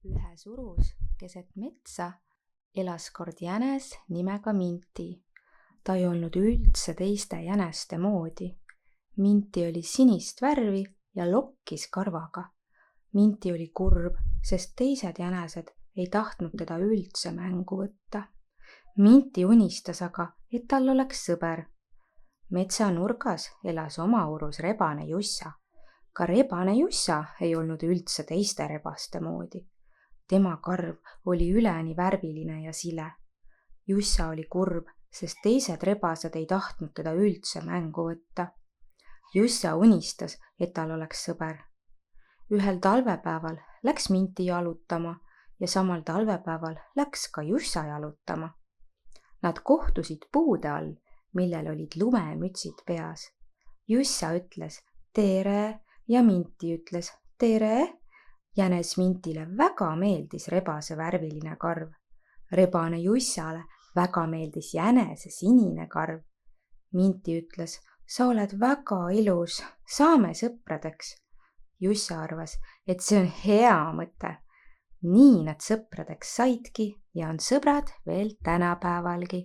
Ühes urus keset metsa elas kord jänes nimega Minti. Ta ei olnud üldse teiste jäneste moodi. Minti oli sinist värvi ja lokkis karvaga. Minti oli kurb, sest teised jänesed ei tahtnud teda üldse mängu võtta. Minti unistas aga, et tal oleks sõber. Metsa nurgas elas oma urus rebane Jussa. Ka rebane Jussa ei olnud üldse teiste rebaste moodi. Tema karv oli üleni värviline ja sile. Jussa oli kurb, sest teised rebased ei tahtnud teda üldse mängu võtta. Jussa unistas, et tal oleks sõber. Ühel talvepäeval läks Minti jalutama ja samal talvepäeval läks ka Jussa jalutama. Nad kohtusid puude all, millel olid lumemütsid peas. Jussa ütles tere ja Minti ütles tere. Jänes Mintile väga meeldis rebase värviline karv. Rebane Jussale väga meeldis jänese sinine karv. Minti ütles, sa oled väga ilus, saame sõpradeks. Jussa arvas, et see on hea mõte. Nii nad sõpradeks saidki ja on sõbrad veel tänapäevalgi.